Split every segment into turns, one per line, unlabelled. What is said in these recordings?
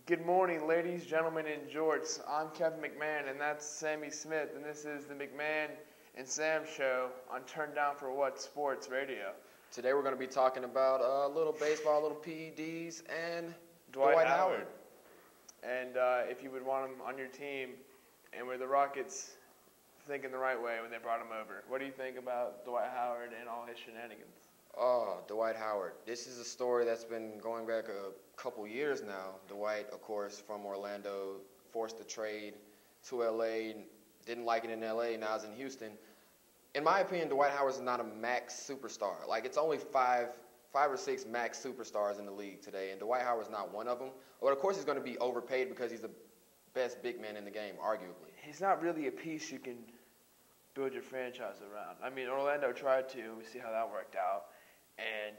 Good morning, ladies, gentlemen, and jorts. I'm Kevin McMahon, and that's Sammy Smith, and this is the McMahon and Sam Show on Turn Down for What Sports Radio.
Today we're going to be talking about a little baseball, a little PEDs, and
Dwight Howard. And if you would want him on your team, and were the Rockets thinking the right way when they brought him over? What do you think about Dwight Howard and all his shenanigans?
Oh, Dwight Howard. This is a story that's been going back a couple years now. Dwight, of course, from Orlando, forced to trade to L.A., didn't like it in L.A., now he's in Houston. In my opinion, Dwight Howard is not a max superstar. Like, it's only five or six max superstars in the league today, and Dwight Howard's not one of them. But, of course, he's going to be overpaid because he's the best big man in the game, arguably.
He's not really a piece you can build your franchise around. I mean, Orlando tried to. We see how that worked out. And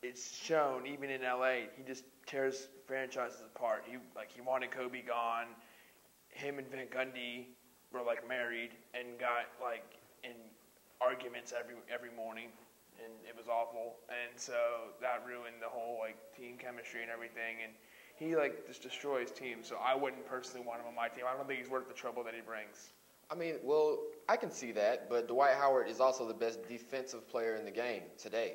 it's shown, even in L.A., he just tears franchises apart. He wanted Kobe gone. Him and Van Gundy were, married and got, in arguments every morning. And it was awful. And so that ruined the whole, team chemistry and everything. And he, just destroys teams. So I wouldn't personally want him on my team. I don't think he's worth the trouble that he brings.
I mean, well, I can see that, but Dwight Howard is also the best defensive player in the game today.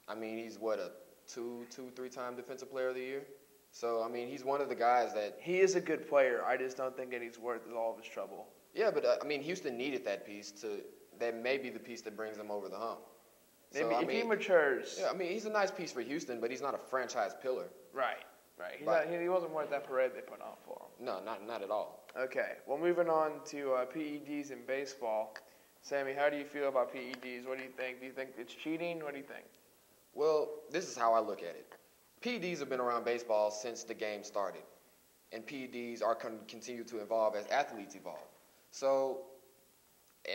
I mean, he's, a three-time defensive player of the year? So, I mean, he's one of the guys that...
He is a good player. I just don't think that he's worth all of his trouble.
Yeah, but, Houston needed that piece that may be the piece that brings them over the hump.
Maybe so, if he matures...
Yeah, he's a nice piece for Houston, but he's not a franchise pillar.
Right. He wasn't worth that parade they put on for him.
No, not at all.
Okay, well, moving on to PEDs in baseball. Sammy, how do you feel about PEDs? What do you think? Do you think it's cheating? What do you think?
Well, this is how I look at it. PEDs have been around baseball since the game started, and PEDs are continue to evolve as athletes evolve. So,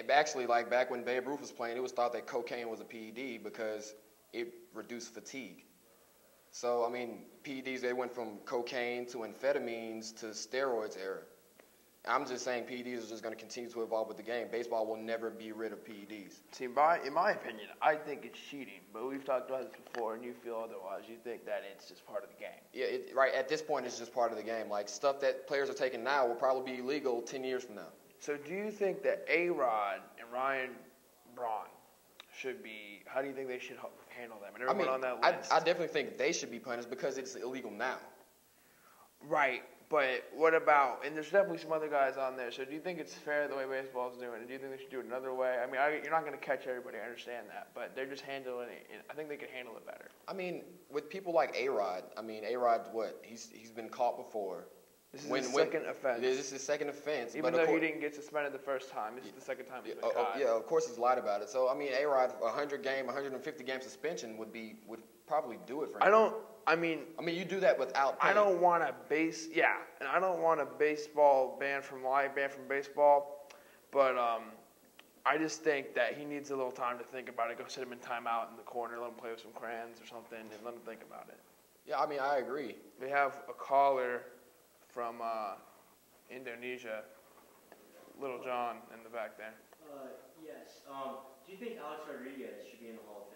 actually, back when Babe Ruth was playing, it was thought that cocaine was a PED because it reduced fatigue. So, PEDs, they went from cocaine to amphetamines to steroids era. I'm just saying PEDs are just going to continue to evolve with the game. Baseball will never be rid of PEDs.
See, in my opinion, I think it's cheating. But we've talked about this before, and you feel otherwise. You think that it's just part of the game.
Yeah, right. At this point, it's just part of the game. Stuff that players are taking now will probably be illegal 10 years from now.
So do you think that A-Rod and Ryan Braun should be, how do you think they should handle them? And everyone on that list.
I definitely think they should be punished because it's illegal now.
Right. But what about, and there's definitely some other guys on there, so do you think it's fair the way baseball is doing it? Do you think they should do it another way? You're not going to catch everybody, I understand that, but they're just handling it, and I think they could handle it better.
With people like A-Rod, A-Rod's what? He's been caught before.
This is his second offense.
This is his second offense.
Even though he didn't get suspended the first time, this is the second time he's been caught.
Yeah, of course he's lied about it. So, A-Rod, 150-game suspension would probably do it for him. You do that without pain.
I don't want a baseball ban from baseball, but I just think that he needs a little time to think about it. Go sit him in timeout in the corner, let him play with some crayons or something, and let him think about it.
Yeah, I agree.
We have a caller from Indonesia, Little John, in the back there.
Yes. Do you think Alex Rodriguez should be in the Hall of Fame?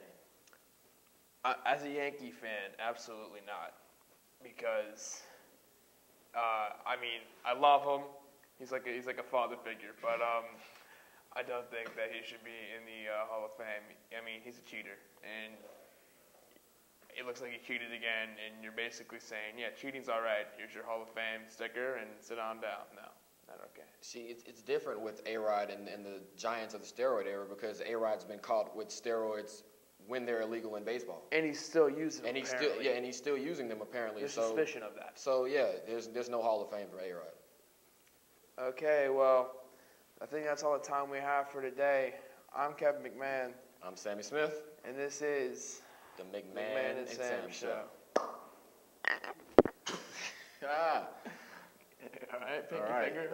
As a Yankee fan, absolutely not. Because, I love him. He's like a father figure. But I don't think that he should be in the Hall of Fame. He's a cheater. And it looks like he cheated again. And you're basically saying, yeah, cheating's all right. Here's your Hall of Fame sticker and sit on down. No, not okay.
See, it's different with A-Rod and the giants of the steroid era because A-Rod's been caught with steroids when they're illegal in baseball.
And he's still using them,
and he's still using them, apparently.
There's suspicion of that.
So, yeah, there's no Hall of Fame for A-Rod.
Okay, well, I think that's all the time we have for today. I'm Kevin McMahon.
I'm Sammy Smith.
And this is
the McMahon and Sam Show.
All right, pinky finger.